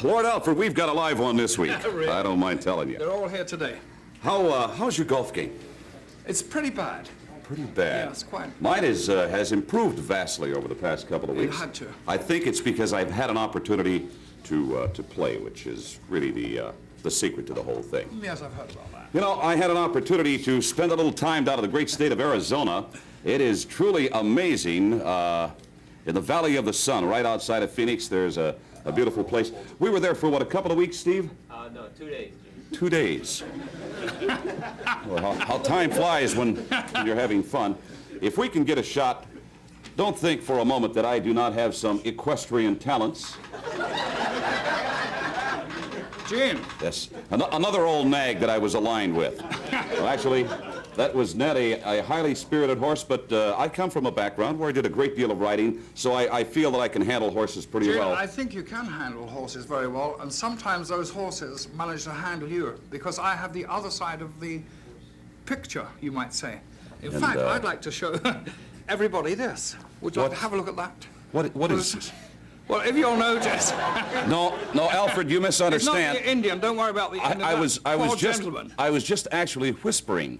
Lord Alfred, we've got a live one this week. Really? I don't mind telling you. They're all here today. How's your golf game? It's pretty bad. Pretty bad. Yeah, it's quite. Mine has improved vastly over the past couple of weeks. It had to. I think it's because I've had an opportunity to play, which is really the secret to the whole thing. Yes, I've heard about that. You know, I had an opportunity to spend a little time down in the great state of Arizona. It is truly amazing. In the Valley of the Sun, right outside of Phoenix, there's a beautiful place. We were there for, what, a couple of weeks, Steve? No, 2 days. 2 days. Well, how time flies when you're having fun. If we can get a shot, don't think for a moment that I do not have some equestrian talents. Jim. Yes, another old nag that I was aligned with. Well, actually, that was Ned, a highly spirited horse, but I come from a background where I did a great deal of riding, so I feel that I can handle horses pretty Jim, well. I think you can handle horses very well, and sometimes those horses manage to handle you, because I have the other side of the picture, you might say. In fact, I'd like to show everybody this. Would you like to have a look at that? What is this? Well, if you'll notice. No, Alfred, you misunderstand. It's not the Indian. Don't worry about the Indian. I was just actually whispering.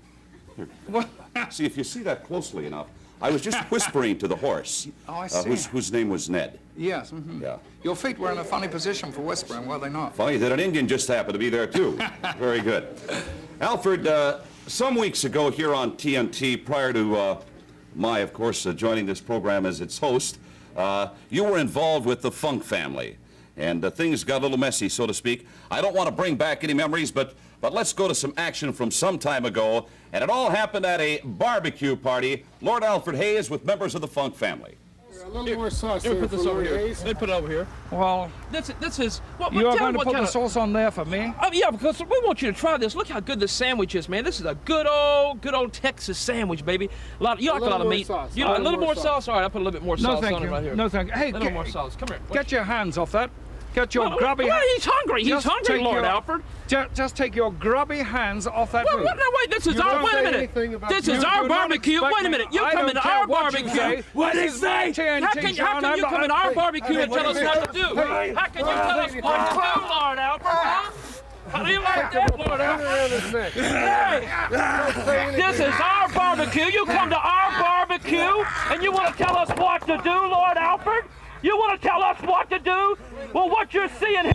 What? See, if you see that closely enough, I was just whispering to the horse. Oh, I see. Whose name was Ned. Yes. Mm-hmm. Yeah. Your feet were in a funny position for whispering, were they not? Funny that an Indian just happened to be there, too. Very good. Alfred, some weeks ago here on TNT, prior to my, of course, joining this program as its host, you were involved with the Funk family, and things got a little messy, so to speak. I don't want to bring back any memories, but let's go to some action from some time ago, and it all happened at a barbecue party. Lord Alfred Hayes with members of the Funk family. A little more sauce Here, there put for this over Lord here. Hayes. They put it over here. Well, This is. What, you are tell going to what put kind the of- sauce on there for me? Oh yeah, because we want you to try this. Look how good this sandwich is, man. This is a good old Texas sandwich, baby. You like a lot of more meat. sauce. You like a little more sauce? All right, I'll put a little bit more sauce thank on you. it right here. No, thank you. Hey, a little more sauce. Come here. Get your hands off that. Get your Well, grubby. he's hungry. He's Just hungry, take Lord your- Alfred. Just take your grubby hands off that Well, food. no, wait. This is You our. don't Wait a say minute. anything about This you is do our not barbecue. expect Wait a me- minute. You I come don't into care our what you barbecue. say. What This is is that? TNT, How can John. you come in our barbecue and tell us what to do? hey, How can you tell us what to do, Lord Alfred? Huh? How do you like that, Lord Alfred? Around his neck. Hey, this is our barbecue. You come to our barbecue and you want to tell us what to do, Lord Alfred? You want to tell us what to do? Well, what you're seeing here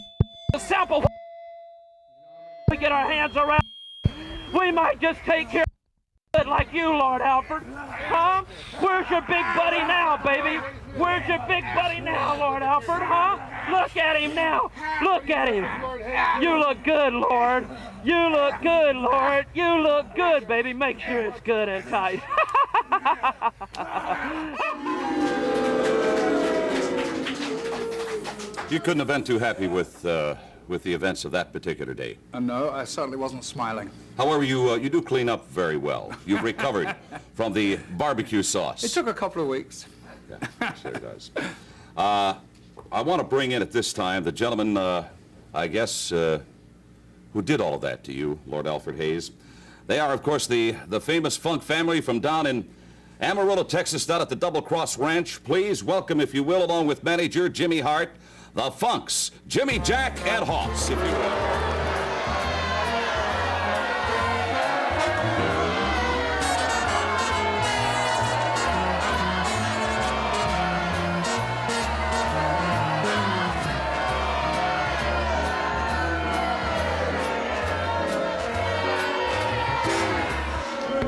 is a sample. We get our hands around. We might just take care of it like you, Lord Alfred. Huh? Where's your big buddy now, baby? Where's your big buddy now, Lord Alfred? Huh? Look at him now. Look at him. You look good, Lord. You look good, Lord. You look good, baby. Make sure it's good and tight. You couldn't have been too happy with the events of that particular day. No, I certainly wasn't smiling. However, you do clean up very well. You've recovered from the barbecue sauce. It took a couple of weeks. Yeah, sure does. I want to bring in at this time the gentleman, I guess, who did all of that to you, Lord Alfred Hayes. They are, of course, the famous Funk family from down in Amarillo, Texas, down at the Double Cross Ranch. Please welcome, if you will, along with manager Jimmy Hart, the Funks, Jimmy, Jack, and Hoss, if you will.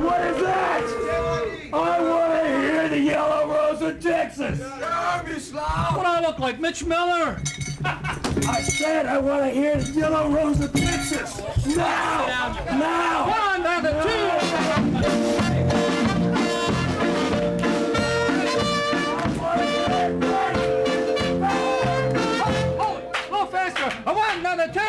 What is that? I want to hear the Yellow Rose of Texas. What do I look like, Mitch Miller? I said I want to hear the Yellow Rose of Texas. Now! Now! 1 and a 2. Oh, a little faster. 1 and a 2.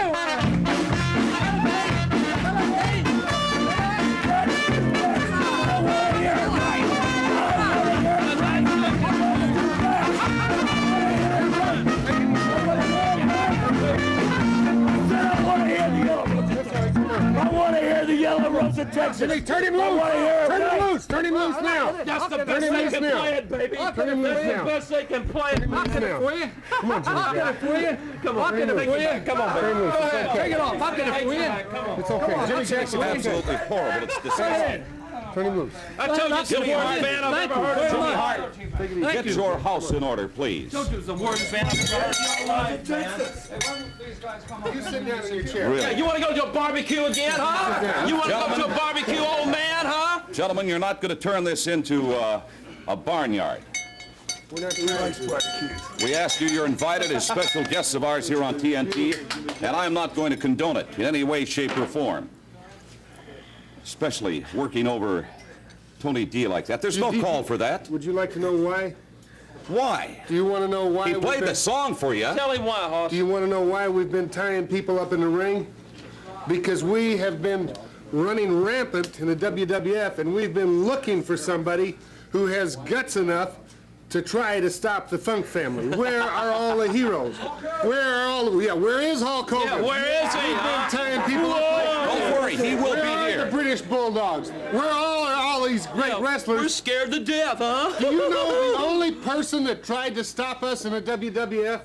I want to hear the Yellow Rose of to Texas. Jimmy, turn him loose! Turn him loose! Turn him loose now! That's the best they can play it, baby. Turn him loose That's the now. best they can play it. I'll get it for you. Come on, Jimmy Jack. Come on, get it for you. Come on, Turn him loose. Go It's ahead, okay. take it off. I'll get it for you. It's okay. Jimmy Jack's Absolutely horrible. It's disgusting. Turn him loose. I told you, it's the worst band I've ever heard in my life. Get your house in order, please. Told you it was the worst band I've ever heard in my life, man. You sit down in your chair. Yeah, you want to go to a barbecue again, huh? You want to go to a barbecue, old man, huh? Gentlemen, you're not going to turn this into a barnyard. We're not doing barbecue. We ask you, you're invited as special guests of ours here on TNT, and I'm not going to condone it in any way, shape, or form. Especially working over Tony D like that. There's no call for that. Would you like to know why? Why? Do you want to know why? He played the song for you. Tell him why, Hoss. Do you want to know why we've been tying people up in the ring? Because we have been running rampant in the WWF, and we've been looking for somebody who has guts enough to try to stop the Funk family. Where are all the heroes? Where are all the... Yeah, where is Hulk Hogan? Yeah, where is he? We've been tying people up. Don't worry, he will Where be are here. the British Bulldogs? Where are all these great We're wrestlers? scared to death, huh? Do you know the only person that tried to stop us in the WWF?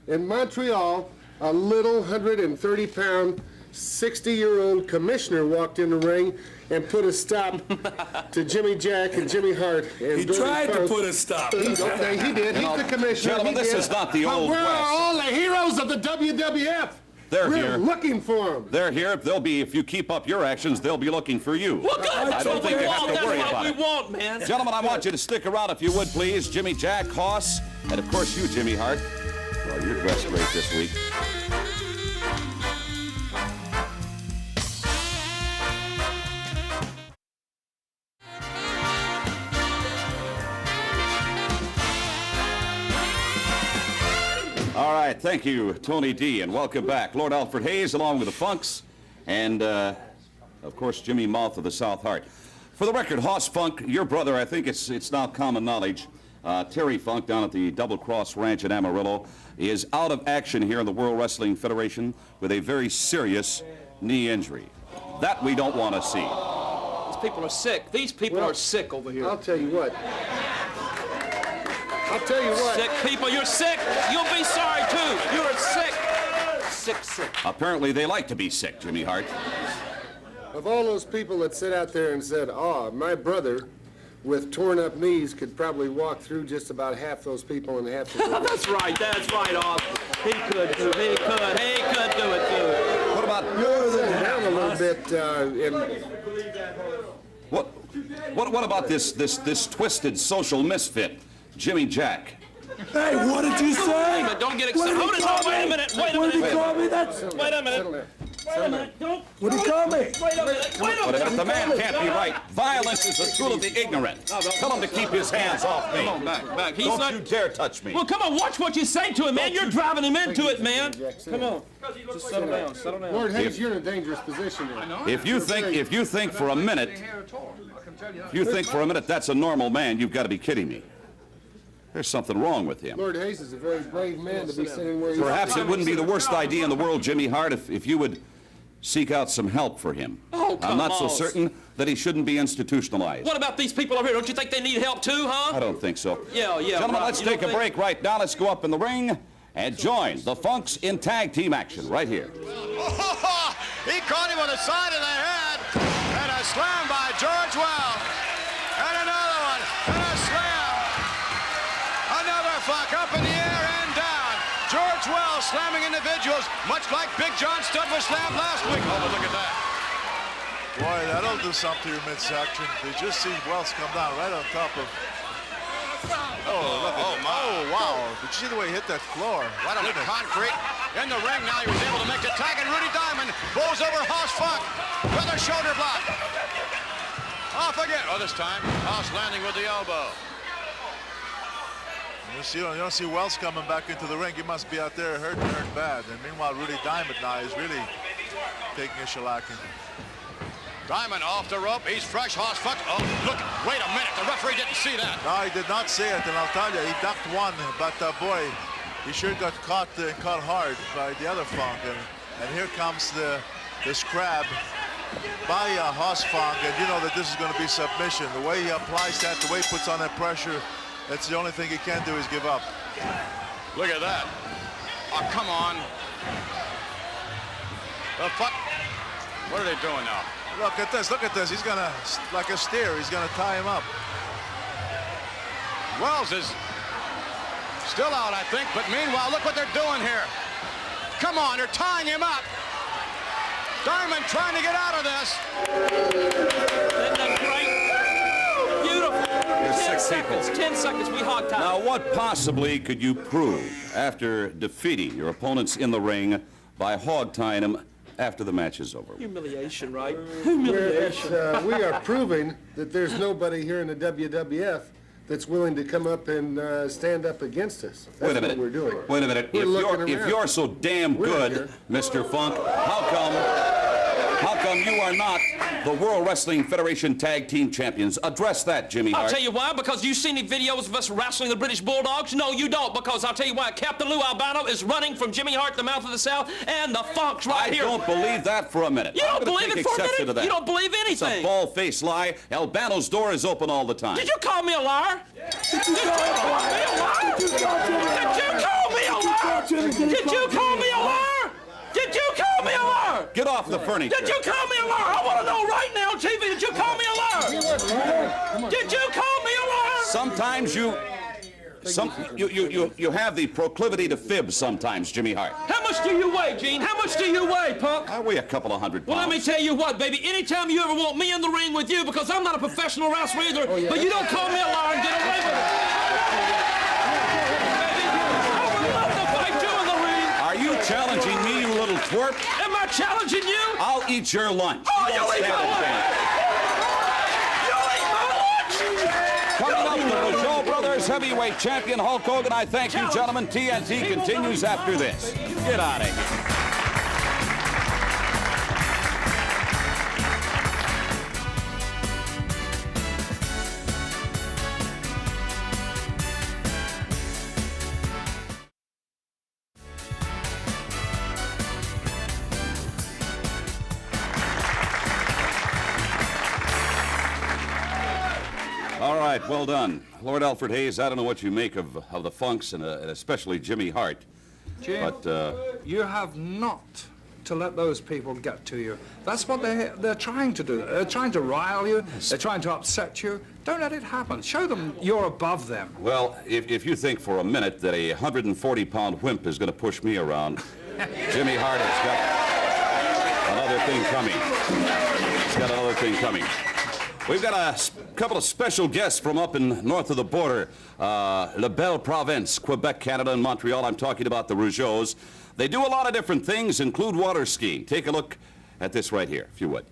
In Montreal, a little 130-pound, 60-year-old commissioner walked in the ring and put a stop to Jimmy Jack and Jimmy Hart. And He tried to put a stop. He did. He's the commissioner. Gentlemen, He this did. is not the But Old where West. are all the heroes of the WWF? They're We're here. looking for them. They're here. They'll be, if you keep up your actions, they'll be looking for you. Well, good. I That's don't what think we you have want. to worry That's about what it. we want, man. Gentlemen, I want you to stick around if you would, please. Jimmy Jack, Hoss, and of course you, Jimmy Hart. Well, you're dressed great this week. All right, thank you, Tony D, and welcome back. Lord Alfred Hayes, along with the Funks, and, of course, Jimmy Mouth of the South Heart. For the record, Hoss Funk, your brother, I think it's now common knowledge, Terry Funk down at the Double Cross Ranch in Amarillo, is out of action here in the World Wrestling Federation with a very serious knee injury. That we don't want to see. These people are sick. These people are sick over here. I'll tell you what. Sick people, you're sick. You'll be sorry too. You're sick. Sick. Apparently they like to be sick, Jimmy Hart. Of all those people that sit out there and said, "Oh, my brother with torn up knees could probably walk through just about half those people in half the That's right, Hoss. He could do it too. What about down a little bit what about this twisted social misfit, Jimmy Jack? Hey, what did you say? But don't get excited. What did he call Wait a me? minute. What did he call me? Wait a minute. Don't. What did he call me? Wait a minute. Wait a minute, the man can't be right. Violence is the tool of the ignorant. Tell him to keep his hands off me. Back. He's Don't not. you dare touch me. Well, come on, watch what you say to him, man. You're driving him into it, man. Come on. Just settle down. Lord Hayes, you're in a dangerous position here. If you think for a minute, that's a normal man, you've got to be kidding me. There's something wrong with him. Lord Hayes is a very brave man to be sitting where he's Perhaps it wouldn't be the worst idea in the world, Jimmy Hart, if you would seek out some help for him. Oh, come I'm not so on. certain that he shouldn't be institutionalized. What about these people over here? Don't you think they need help too, huh? I don't think so. Yeah. Gentlemen, right. let's You don't take a think- break right now. Let's go up in the ring and join the Funks in tag team action right here. He caught him on the side of the head, and a slam by George Well. And another one, and a slam. Another Funk up in the air and down. George Well slamming individuals, much like Big John Studd was slammed last week. Oh, but look at that. Boy, that'll do something to your midsection. They just see Wells come down right on top of... Oh, wow. Did you see the way he hit that floor? Right on the concrete. In the ring now, he was able to make the tag, and Rudy Diamond blows over Hoss Funk with a shoulder block. Off again. Oh, this time, Hoss landing with the elbow. You don't see Wells coming back into the ring. He must be out there hurt bad. And meanwhile, Rudy Diamond now is really taking a shellacking. Diamond off the rope. He's fresh. Hoss Funk. Oh, look. Wait a minute. The referee didn't see that. No, he did not see it, and I'll tell you, he ducked one, but boy, he sure got caught hard by the other Funk. And here comes the scrab by Hossfang, and you know that this is going to be submission. The way he applies that, the way he puts on that pressure, that's the only thing he can do is give up. Look at that. Oh, come on. The fuck? What are they doing now? Look at this, look at this. He's going to, like a steer, he's going to tie him up. Wells is still out, I think, but meanwhile, look what they're doing here. Come on, they're tying him up. Diamond trying to get out of this. Isn't that great? Beautiful. There's 10 6 people. seconds, 10 seconds, we hog time. Now, what possibly could you prove after defeating your opponents in the ring by hog tying them after the match is over? Humiliation, right? Whereas, Humiliation. we are proving that there's nobody here in the WWF that's willing to come up and stand up against us. That's Wait a minute. what we're doing. Wait a minute. We're looking If around. you're so damn We're good, here. Mr. Funk, how come you are not the World Wrestling Federation Tag Team Champions? Address that, Jimmy I'll Hart. tell you why, because you see any videos of us wrestling the British Bulldogs? No, you don't, because I'll tell you why. Captain Lou Albano is running from Jimmy Hart, the mouth of the South, and the Funk's right I here. don't believe that for a minute. You I'm don't gonna believe take it for a exception minute? to that. You don't believe It's a anything. bald-faced lie. Albano's door is open all the time. Did you call me a liar? Did you call me a liar? Did you call me a liar? Did you call me a liar? Did you call me a liar? Get off the furniture. Did you call me a liar? I want to know right now on TV, did you call me a liar? Did you call me a liar? Sometimes you have the proclivity to fib sometimes, Jimmy Hart. How much do you weigh, Gene? How much do you weigh, punk? I weigh a couple of hundred Well, pounds. let me tell you what, baby. Anytime you ever want me in the ring with you, because I'm not a professional wrestler either, but you don't call me a liar and get away with it. Baby, I would love to fight you in the ring. Are you challenging me, you little twerp? Am I challenging you? I'll eat your lunch. Oh, You you'll don't eat stand my a lunch. chance. You'll eat my lunch. Coming up, the Rougeau Brothers heavyweight champion Hulk Hogan. I thank you, gentlemen. TNT continues after this. Get out of here. All right, well done. Lord Alfred Hayes, I don't know what you make of the Funks and especially Jimmy Hart. Jim, But you have not to let those people get to you. That's what they're trying to do. They're trying to rile you. They're trying to upset you. Don't let it happen. Show them you're above them. well, if you think for a minute that a 140-pound wimp is going to push me around, Jimmy Hart has got another thing coming. He's got another thing coming. We've got a couple of special guests from up in north of the border, La Belle Province, Quebec, Canada, and Montreal. I'm talking about the Rougeaus. They do a lot of different things, include water skiing. Take a look at this right here, if you would.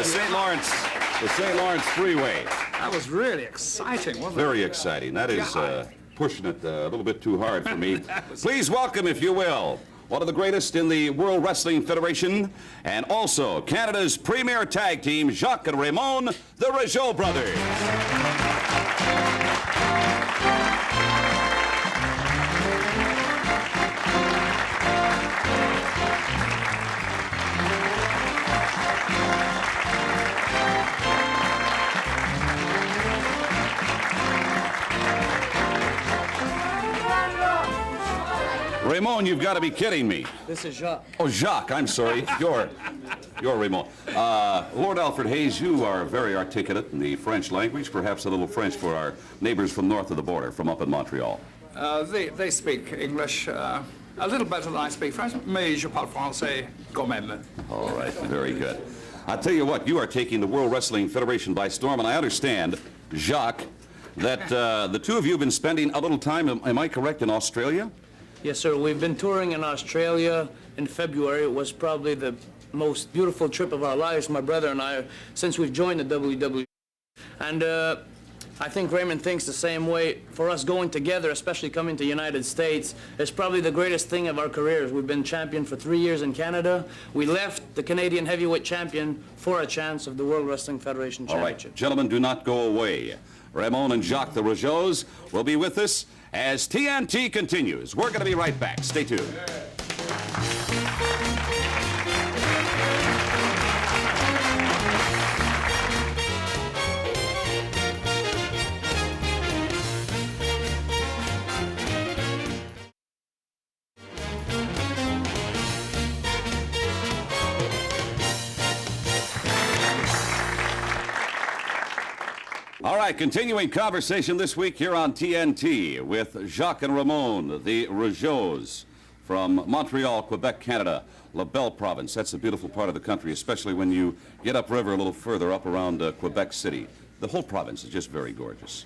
St. Lawrence Freeway. That was really exciting, wasn't it? Very exciting. That is pushing it a little bit too hard for me. Please welcome, if you will, one of the greatest in the World Wrestling Federation, and also Canada's premier tag team, Jacques and Raymond, the Rougeau brothers. Raymond, you've got to be kidding me. This is Jacques. Oh, Jacques, I'm sorry. You're Raymond. Lord Alfred Hayes, you are very articulate in the French language, perhaps a little French for our neighbors from north of the border, from up in Montreal. They speak English a little better than I speak French, mais je parle français quand même. All right, very good. I'll tell you what, you are taking the World Wrestling Federation by storm, and I understand, Jacques, that the two of you have been spending a little time, am I correct, in Australia? Yes, sir. We've been touring in Australia in February. It was probably the most beautiful trip of our lives, my brother and I, since we've joined the WWF. And I think Raymond thinks the same way. For us going together, especially coming to the United States, is probably the greatest thing of our careers. We've been champion for 3 years in Canada. We left the Canadian heavyweight champion for a chance of the World Wrestling Federation Championship. All right, gentlemen, do not go away. Raymond and Jacques, the Rougeaus, will be with us as TNT continues. We're going to be right back. Stay tuned. All right, continuing conversation this week here on TNT with Jacques and Raymond, the Rougeaus from Montreal, Quebec, Canada, La Belle Province. That's a beautiful part of the country, especially when you get upriver a little further up around Quebec City. The whole province is just very gorgeous.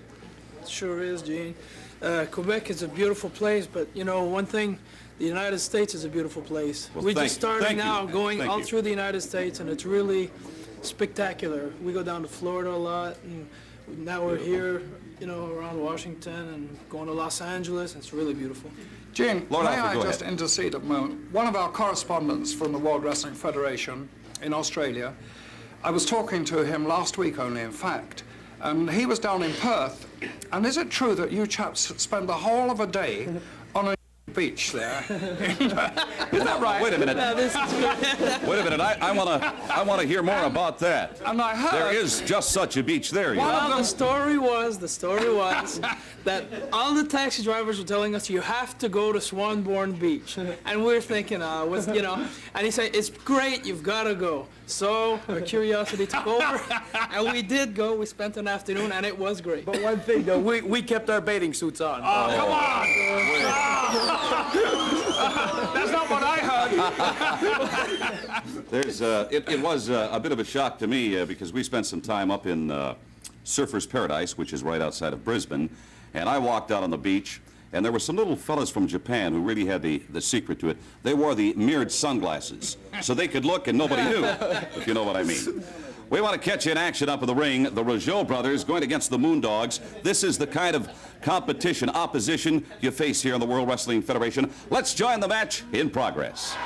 It sure is, Gene. Quebec is a beautiful place, but you know, one thing, the United States is a beautiful place. Well, we just started now going Thank all you. through the United States, and it's really spectacular. We go down to Florida a lot, and now we're here, you know, around Washington and going to Los Angeles. It's really beautiful. Gene, Lord may Alfred, I go just ahead. intercede a moment? One of our correspondents from the World Wrestling Federation in Australia, I was talking to him last week only, in fact, and he was down in Perth. And is it true that you chaps spend the whole of a day on a beach there? Is that right? Wait a minute. Wait a minute. I want to hear more about that. And I heard... There is just such a beach there. You know? Well, the story was that all the taxi drivers were telling us you have to go to Swanbourne Beach, and we're thinking, you know, and he said it's great, you've got to go. So our curiosity took over, and we did go. We spent an afternoon, and it was great. But one thing, though, we kept our bathing suits on. Oh, come on! That's not what I heard. There's, it was a bit of a shock to me because we spent some time up in Surfers Paradise, which is right outside of Brisbane, and I walked out on the beach, and there were some little fellas from Japan who really had the secret to it. They wore the mirrored sunglasses, so they could look and nobody knew, if you know what I mean. We want to catch you in action up in the ring. The Rougeau brothers going against the Moondogs. This is the kind of competition, opposition you face here in the World Wrestling Federation. Let's join the match in progress.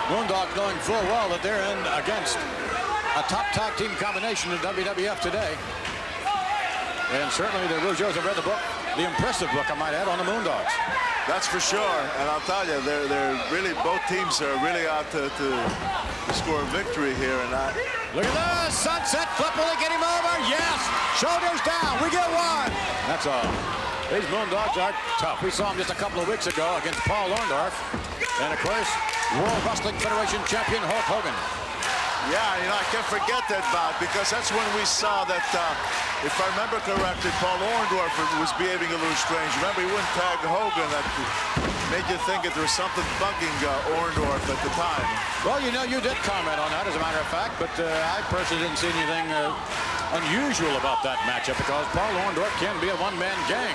Moondog knowing full well that they're in against a top tag team combination in WWF today. And certainly the Rougeaus have read the book, the impressive book, I might add, on the Moondogs. That's for sure, and I'll tell you, they're really, both teams are really out to score a victory here. And Look at this, sunset flip, will they get him over? Yes, shoulders down, we get one. That's all. These Moondogs are tough. We saw them just a couple of weeks ago against Paul Orndorff, and of course, World Wrestling Federation champion Hulk Hogan. yeah, you know, I can't forget that bout because that's when we saw that, if I remember correctly, Paul Orndorff was behaving a little strange. Remember, he wouldn't tag Hogan. That made you think that there was something bugging Orndorff at the time. Well, you know, you did comment on that, as a matter of fact, but I personally didn't see anything unusual about that matchup because Paul Orndorff can be a one-man gang.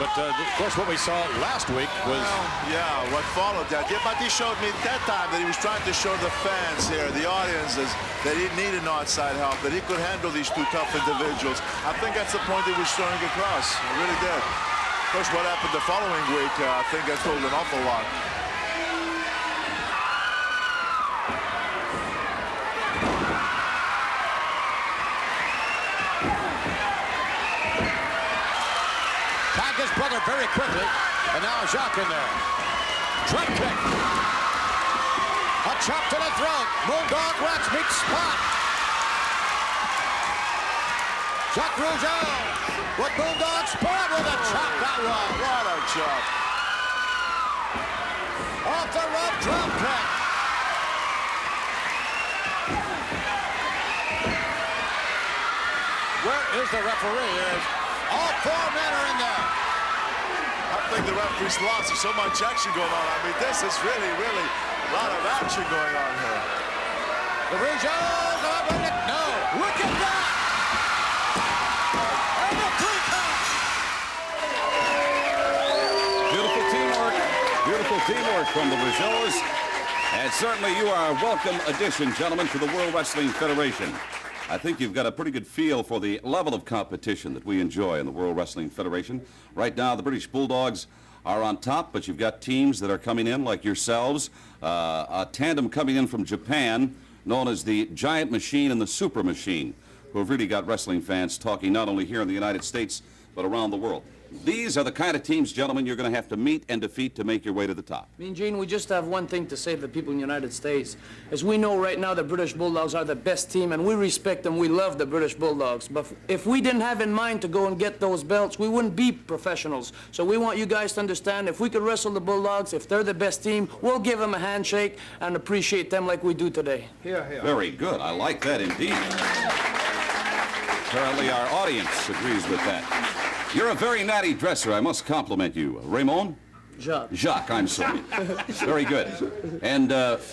But, of course, what we saw last week was... Well, yeah, what followed that. Yeah, but he showed me at that time that he was trying to show the fans here, the audiences, that he needed outside help, that he could handle these two tough individuals. I think that's the point he was throwing across. I really did. Of course, what happened the following week, I think that told an awful lot. His brother very quickly, and now Jacques in there. Drop kick. A chop to the throat. Bulldog Rats meet spot. Jacques Rougeau with Bulldog spot with a chop. That one. What a chop. Off the rope, drop kick. Where is the referee? All four men are in there. I think the referee's lost. There's so much action going on. I mean, this is really, really a lot of action going on here. The Rougeaus are in it. No. Look at that. And the 3 count. Beautiful teamwork. Beautiful teamwork from the Rougeaus. And certainly you are a welcome addition, gentlemen, to the World Wrestling Federation. I think you've got a pretty good feel for the level of competition that we enjoy in the World Wrestling Federation. Right now, the British Bulldogs are on top, but you've got teams that are coming in like yourselves. A tandem coming in from Japan, known as the Giant Machine and the Super Machine, who have really got wrestling fans talking not only here in the United States, but around the world. These are the kind of teams, gentlemen, you're going to have to meet and defeat to make your way to the top. Mean Gene, we just have one thing to say to the people in the United States. As we know right now, the British Bulldogs are the best team, and we respect them. We love the British Bulldogs. But if we didn't have in mind to go and get those belts, we wouldn't be professionals. So we want you guys to understand, if we could wrestle the Bulldogs, if they're the best team, we'll give them a handshake and appreciate them like we do today. Here, here. Very good. I like that indeed. Apparently our audience agrees with that. You're a very natty dresser. I must compliment you. Raymond? Jacques. Jacques, I'm sorry. Very good. And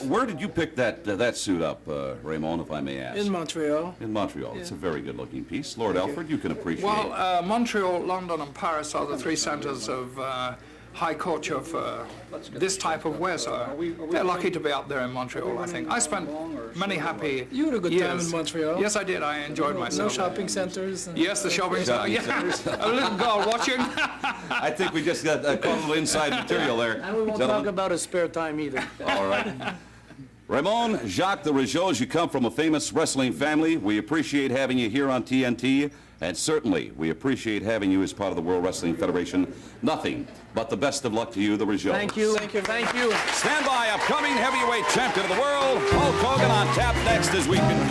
where did you pick that suit up, Raymond, if I may ask? In Montreal. In Montreal. Yeah. It's a very good-looking piece. Lord Alfred, you can appreciate it. Well, Montreal, London, and Paris are the three centers of high culture for this type of wear, so they're lucky to be up there in Montreal, I think. I spent many happy You had a good time in Montreal. Yes, I did. I enjoyed No myself. shopping centers. Yes, the shopping center. Yeah. A little girl watching. I think we just got a little inside material there. And we won't talk about his spare time either. All right. Raymond, Jacques, the Rougeaus, you come from a famous wrestling family. We appreciate having you here on TNT, and certainly we appreciate having you as part of the World Wrestling Federation. Nothing but the best of luck to you, the Rougeaus. Thank you. Thank you. Thank you. Stand by, upcoming heavyweight champion of the world, Hulk Hogan, on tap next as we continue.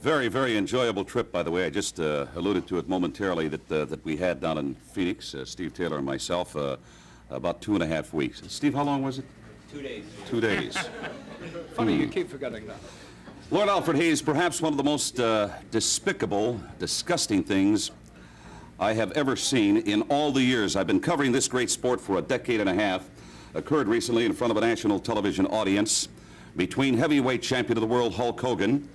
Very, very enjoyable trip, by the way. I just alluded to it momentarily that we had down in Phoenix, Steve Taylor and myself, about 2.5 weeks. Steve, how long was it? 2 days. 2 days. Funny, you keep forgetting that. Lord Alfred Hayes, perhaps one of the most despicable, disgusting things I have ever seen in all the years I've been covering this great sport for a decade and a half, occurred recently in front of a national television audience between heavyweight champion of the world, Hulk Hogan,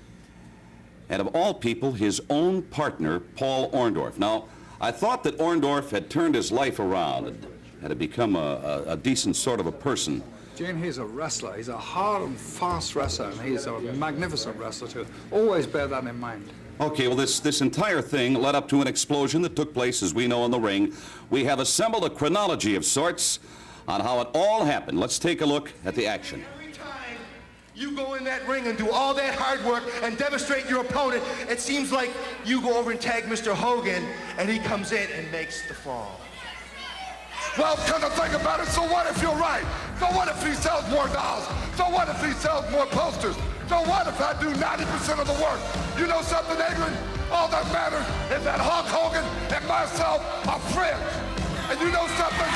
and of all people, his own partner, Paul Orndorff. Now, I thought that Orndorff had turned his life around and had become a decent sort of a person. Gene, he's a wrestler. He's a hard and fast wrestler, and he's a magnificent wrestler, too. Always bear that in mind. Okay, well, this entire thing led up to an explosion that took place, as we know, in the ring. We have assembled a chronology of sorts on how it all happened. Let's take a look at the action. You go in that ring and do all that hard work and demonstrate your opponent. It seems like you go over and tag Mr. Hogan, and he comes in and makes the fall. Well, come to think about it, so what if you're right? So what if he sells more dolls? So what if he sells more posters? So what if I do 90% of the work? You know something, Adrian? All that matters is that Hulk Hogan and myself are friends. And you know something?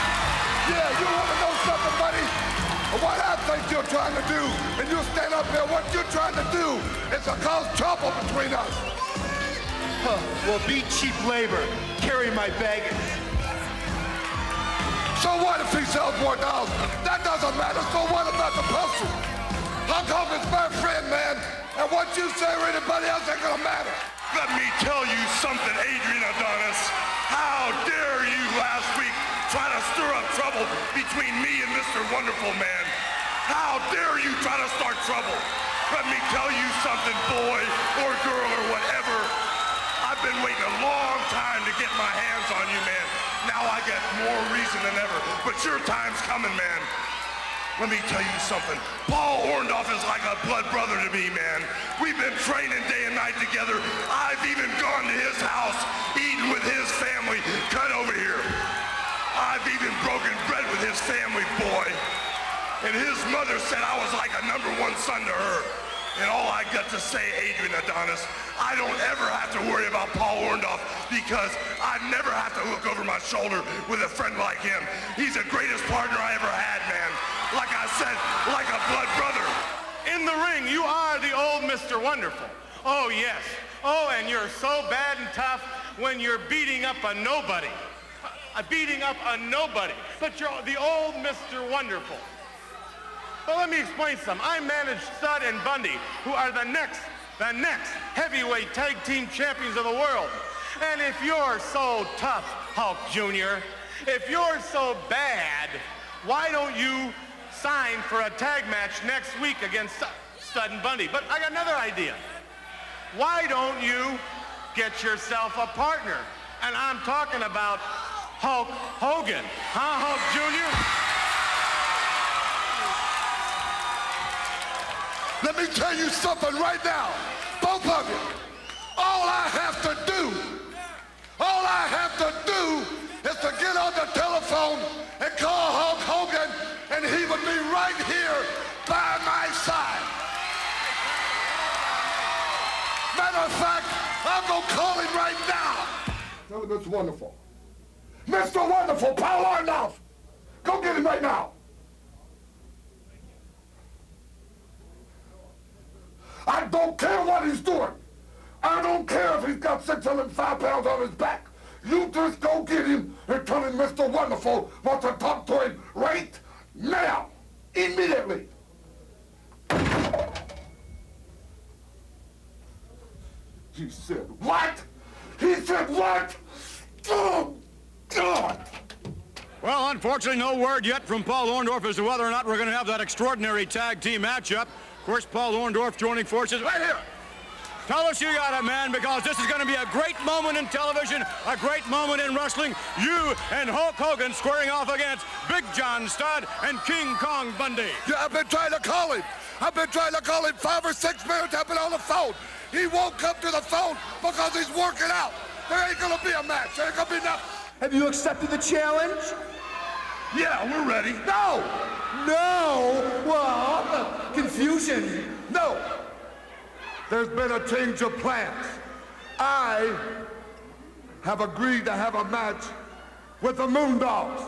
Yeah, you want to know something, buddy? What I think you're trying to do, and you stand up there, what you're trying to do is to cause trouble between us. Huh. Well, be cheap labor. Carry my baggage. So what if he sells more dolls? That doesn't matter. So what about the poster? Hulk Hogan's my friend, man. And what you say or anybody else ain't gonna matter. Let me tell you something, Adrian Adonis. How dare you last week try to stir up trouble between me and Mr. Wonderful Man? How dare you try to start trouble? Let me tell you something, boy or girl or whatever. I've been waiting a long time to get my hands on you, man. Now I get more reason than ever. But your time's coming, man. Let me tell you something. Paul Orndorff is like a blood brother to me, man. We've been training day and night together. I've even gone to his house, eaten with his family. Cut over here. I've even broken bread with his family, boy. And his mother said I was like a #1 son to her. And all I got to say, Adrian Adonis, I don't ever have to worry about Paul Orndorff because I never have to look over my shoulder with a friend like him. He's the greatest partner I ever had, man. Like I said, like a blood brother. In the ring, you are the old Mr. Wonderful. Oh, yes. Oh, and you're so bad and tough when you're beating up a nobody. Beating up a nobody. But you're the old Mr. Wonderful. Well, let me explain some. I manage Stud and Bundy, who are the next heavyweight tag team champions of the world. And if you're so tough, Hulk Jr., if you're so bad, why don't you sign for a tag match next week against Stud and Bundy? But I got another idea. Why don't you get yourself a partner? And I'm talking about Hulk Hogan. Huh, Hulk Jr.? Let me tell you something right now, both of you. All I have to do is to get on the telephone and call Hulk Hogan, and he would be right here by my side. Matter of fact, I'll go call him right now. Tell him it's wonderful. Mr. Wonderful, Paul Orndorff. Go get him right now. I don't care what he's doing. I don't care if he's got 605 pounds on his back. You just go get him and tell him Mr. Wonderful wants to talk to him right now, immediately. He said what? He said what? Oh, God. Well, unfortunately, no word yet from Paul Orndorff as to whether or not we're going to have that extraordinary tag team matchup. Of course, Paul Orndorff joining forces right here. Tell us you got it, man, because this is going to be a great moment in television, a great moment in wrestling. You and Hulk Hogan squaring off against Big John Studd and King Kong Bundy. Yeah, I've been trying to call him. I've been trying to call him 5 or 6 minutes. I've been on the phone. He won't come to the phone because he's working out. There ain't going to be a match. There ain't going to be nothing. Have you accepted the challenge? Yeah, we're ready. No! No! Well, confusion. No. There's been a change of plans. I have agreed to have a match with the Moondogs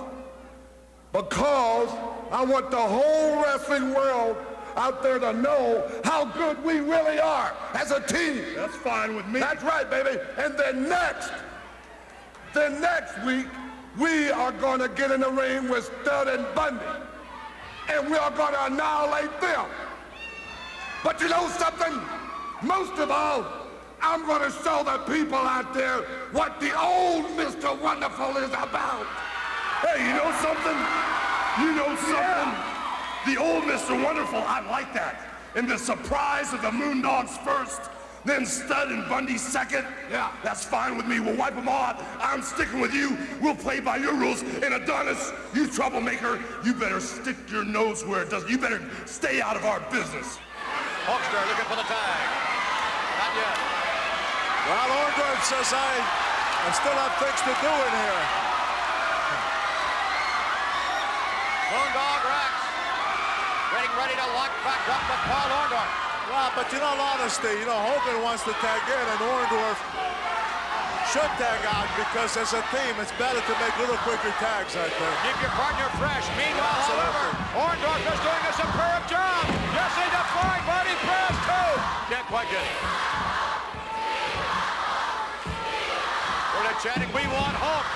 because I want the whole wrestling world out there to know how good we really are as a team. That's fine with me. That's right, baby. And then next week, we are going to get in the ring with Stud and Bundy. And we are going to annihilate them. But you know something? Most of all, I'm going to show the people out there what the old Mr. Wonderful is about. Hey, you know something? You know something? Yeah. The old Mr. Wonderful, I like that. And the surprise of the Moondogs first, then Stud and Bundy second. Yeah. That's fine with me. We'll wipe them all out. I'm sticking with you. We'll play by your rules. And Adonis, you troublemaker, you better stick your nose where it doesn't. You better stay out of our business. Hulkster looking for the tag. Not yet. Well, Orndorff says I still have things to do in here. Moondog Rex getting ready to lock back up with Paul Orndorff. Well, but in all honesty, Hogan wants to tag in, and Orndorff should tag out because as a team, it's better to make little quicker tags, I think. Keep your partner fresh. Meanwhile, however, Orndorff is doing a superb job. Yes, he deployed body press, too. Can't quite get it. We're chanting, we want Hulk.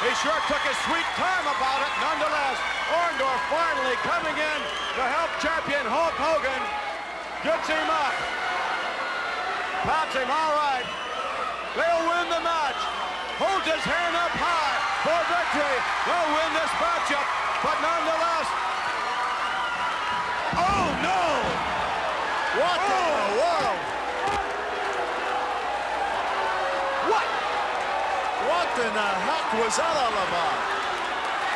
He sure took his sweet time about it. Nonetheless, Orndorff finally coming in to help champion Hulk Hogan. Gets him up. Pats him, all right. They'll win the match. Holds his hand up high for victory. They'll win this matchup, but nonetheless. Oh, no! What in the world? What? What in the heck was that all about?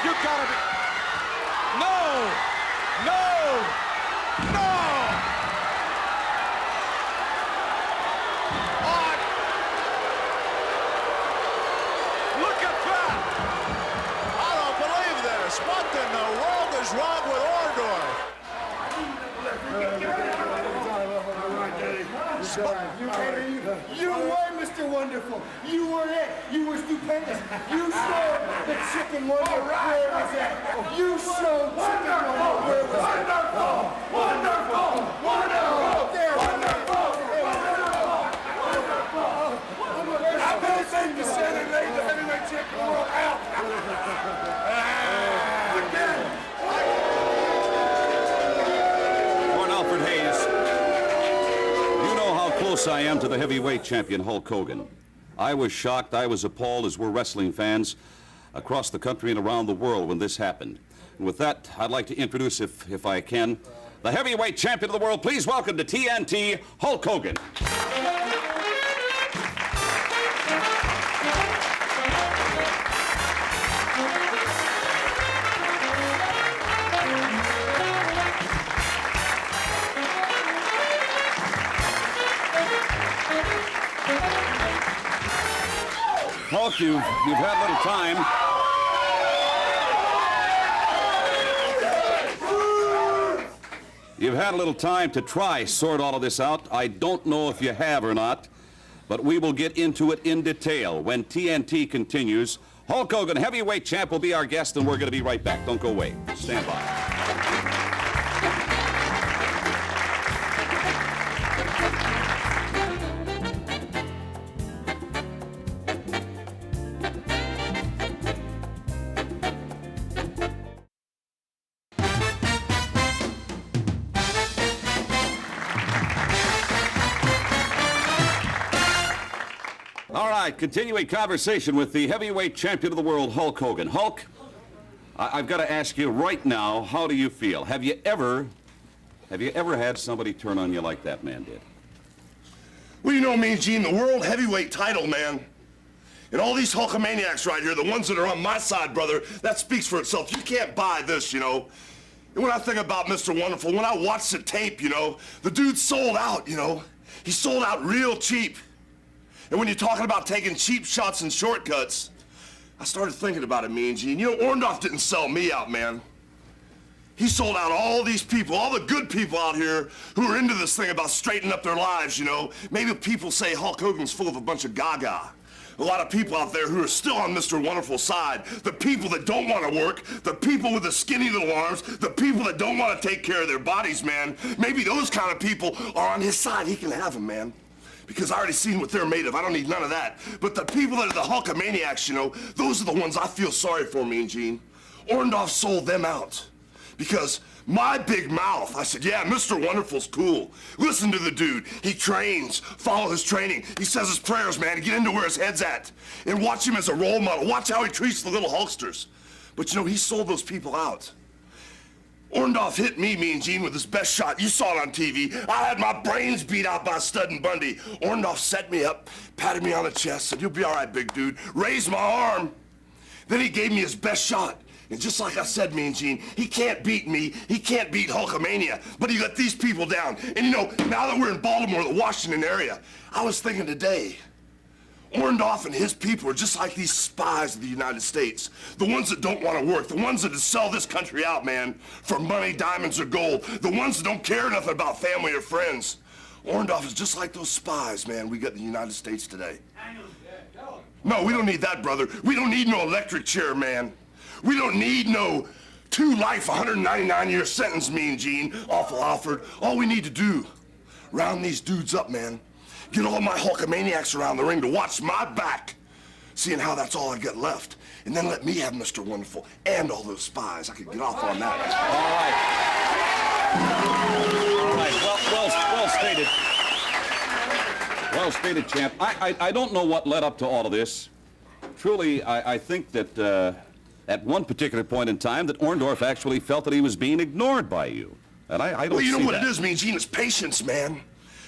You gotta be... No! No! No! Oh, look at that! I don't believe this. What in the world is wrong with Orndorff? You were Mr. Wonderful. You were it. You were stupendous. You showed the chicken wonder where it was at. You showed chicken wonder where it was at. Wonderful! Wonderful! There, wonderful! I've been saying to Shannon Lane, the heavyweight champion world out. Again. Lord Alfred Hayes, you know how close I am to the heavyweight champion Hulk Hogan. I was shocked, I was appalled, as were wrestling fans across the country and around the world when this happened. And with that, I'd like to introduce, if I can, the heavyweight champion of the world. Please welcome to TNT, Hulk Hogan. Hulk, you've had little time. You've had a little time to try sort all of this out. I don't know if you have or not, but we will get into it in detail when TNT continues. Hulk Hogan, heavyweight champ, will be our guest, and we're going to be right back. Don't go away. Stand by. All right, continuing conversation with the heavyweight champion of the world, Hulk Hogan. Hulk, I've got to ask you right now, how do you feel? Have you ever had somebody turn on you like that man did? Well, you know me, Gene, the world heavyweight title, man. And all these Hulkamaniacs right here, the ones that are on my side, brother, that speaks for itself. You can't buy this, you know. And when I think about Mr. Wonderful, when I watched the tape, you know, the dude sold out, you know. He sold out real cheap. And when you're talking about taking cheap shots and shortcuts, I started thinking about it, Mean Gene. You know, Orndorff didn't sell me out, man. He sold out all these people, all the good people out here who are into this thing about straightening up their lives, you know. Maybe people say Hulk Hogan's full of a bunch of gaga. A lot of people out there who are still on Mr. Wonderful's side. The people that don't want to work, the people with the skinny little arms, the people that don't want to take care of their bodies, man. Maybe those kind of people are on his side. He can have them, man. Because I already seen what they're made of. I don't need none of that. But the people that are the Hulkamaniacs, you know, those are the ones I feel sorry for, Mean Gene. Orndorff sold them out. Because my big mouth, I said, yeah, Mr. Wonderful's cool. Listen to the dude. He trains. Follow his training. He says his prayers, man. Get into where his head's at. And watch him as a role model. Watch how he treats the little Hulksters. But, you know, he sold those people out. Orndorff hit me, Mean Gene, with his best shot. You saw it on TV. I had my brains beat out by Stud and Bundy. Orndorff set me up, patted me on the chest, said, you'll be all right, big dude. Raised my arm. Then he gave me his best shot. And just like I said, Mean Gene, he can't beat me. He can't beat Hulkamania. But he let these people down. And you know, now that we're in Baltimore, the Washington area, I was thinking today, Orndorff and his people are just like these spies of the United States. The ones that don't want to work, the ones that sell this country out, man, for money, diamonds, or gold. The ones that don't care nothing about family or friends. Orndorff is just like those spies, man, we got in the United States today. No, we don't need that, brother. We don't need no electric chair, man. We don't need no 2 life, 199-year sentence, Mean Gene, awful Alfred. All we need to do, round these dudes up, man. Get all my Hulkamaniacs around the ring to watch my back, seeing how that's all I got left. And then let me have Mr. Wonderful and all those spies. I could get off on that. All right, well stated. Well stated, champ. I don't know what led up to all of this. Truly, I think that at one particular point in time that Orndorff actually felt that he was being ignored by you. And I don't see that. Well, you know what it is, Mean Gene? It's patience, man.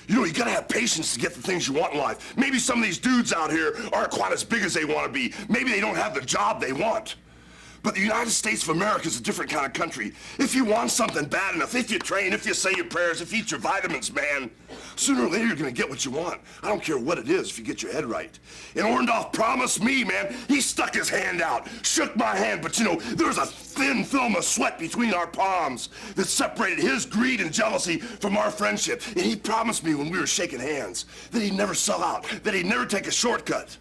You know, you gotta have patience to get the things you want in life. Maybe some of these dudes out here aren't quite as big as they want to be. Maybe they don't have the job they want. But the United States of America is a different kind of country. If you want something bad enough, if you train, if you say your prayers, if you eat your vitamins, man, sooner or later you're gonna get what you want. I don't care what it is if you get your head right. And Orndorff promised me, man, he stuck his hand out, shook my hand, but you know, there was a thin film of sweat between our palms that separated his greed and jealousy from our friendship. And he promised me when we were shaking hands that he'd never sell out, that he'd never take a shortcut.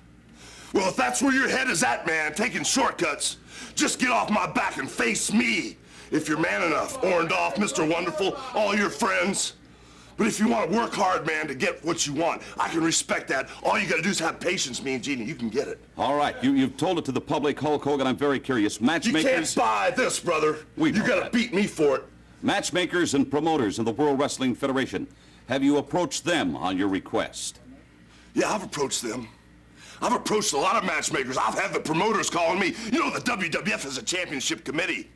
Well, if that's where your head is at, man, taking shortcuts, just get off my back and face me, if you're man enough. Orndorff, Mr. Wonderful, all your friends. But if you want to work hard, man, to get what you want, I can respect that. All you got to do is have patience, Mean Gene, and you can get it. All right, you've told it to the public, Hulk Hogan. I'm very curious. Matchmakers... You can't buy this, brother. You got to beat me for it. Matchmakers and promoters in the World Wrestling Federation. Have you approached them on your request? Yeah, I've approached them. I've approached a lot of matchmakers. I've had the promoters calling me. You know, the WWF has a championship committee.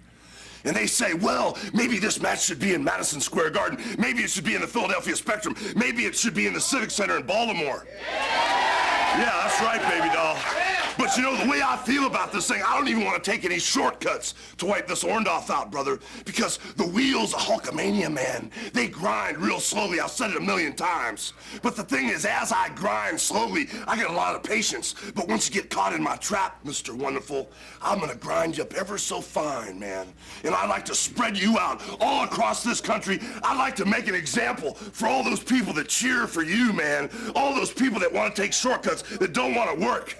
And they say, well, maybe this match should be in Madison Square Garden. Maybe it should be in the Philadelphia Spectrum. Maybe it should be in the Civic Center in Baltimore. Yeah, that's right, baby doll. But you know, the way I feel about this thing, I don't even want to take any shortcuts to wipe this Orndorff out, brother. Because the wheels of Hulkamania, man, they grind real slowly. I've said it 1,000,000 times. But the thing is, as I grind slowly, I get a lot of patience. But once you get caught in my trap, Mr. Wonderful, I'm going to grind you up ever so fine, man. And I'd like to spread you out all across this country. I'd like to make an example for all those people that cheer for you, man. All those people that want to take shortcuts, that don't want to work.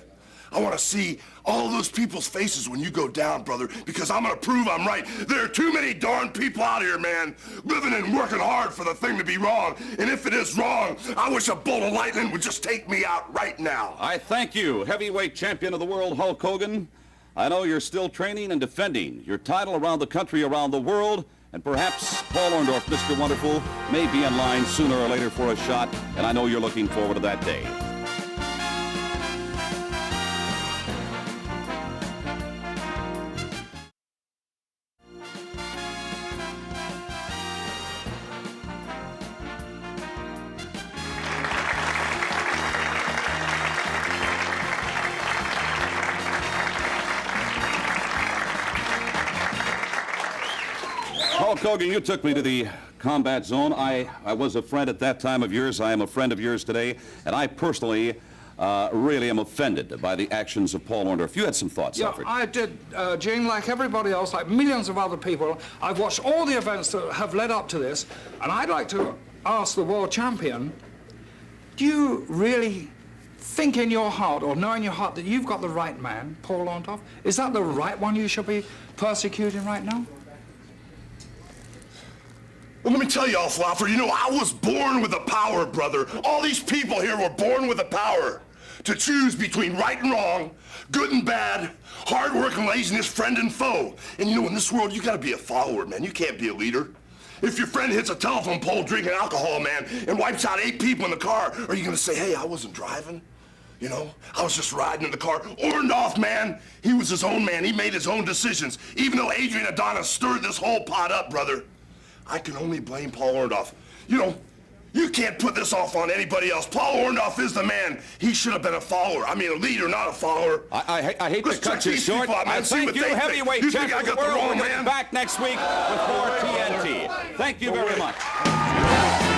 I want to see all those people's faces when you go down, brother, because I'm going to prove I'm right. There are too many darn people out here, man, living and working hard for the thing to be wrong. And if it is wrong, I wish a bolt of lightning would just take me out right now. I thank you, heavyweight champion of the world, Hulk Hogan. I know you're still training and defending your title around the country, around the world, and perhaps Paul Orndorff, Mr. Wonderful, may be in line sooner or later for a shot, and I know you're looking forward to that day. Hulk Hogan, you took me to the combat zone. I was a friend at that time of yours. I am a friend of yours today. And I personally really am offended by the actions of Paul Orndorff. You had some thoughts, Yeah, Alfred. I did, Gene, like everybody else, like millions of other people. I've watched all the events that have led up to this. And I'd like to ask the world champion, do you really think in your heart or know in your heart that you've got the right man, Paul Orndorff? Is that the right one you should be persecuting right now? Well, let me tell you, Alfred, you know, I was born with the power, brother. All these people here were born with the power to choose between right and wrong, good and bad, hard work and laziness, friend and foe. And you know, in this world, you gotta be a follower, man. You can't be a leader. If your friend hits a telephone pole drinking alcohol, man, and wipes out 8 people in the car, are you gonna say, hey, I wasn't driving? You know, I was just riding in the car. Orndorff, man, he was his own man. He made his own decisions. Even though Adrian Adonis stirred this whole pot up, brother, I can only blame Paul Orndorff. You know, you can't put this off on anybody else. Paul Orndorff is the man. He should have been a follower. I mean, a leader, not a follower. I hate to cut you short. I thank you, heavyweight champion of the world. We're back next week with more TNT. Thank you very much.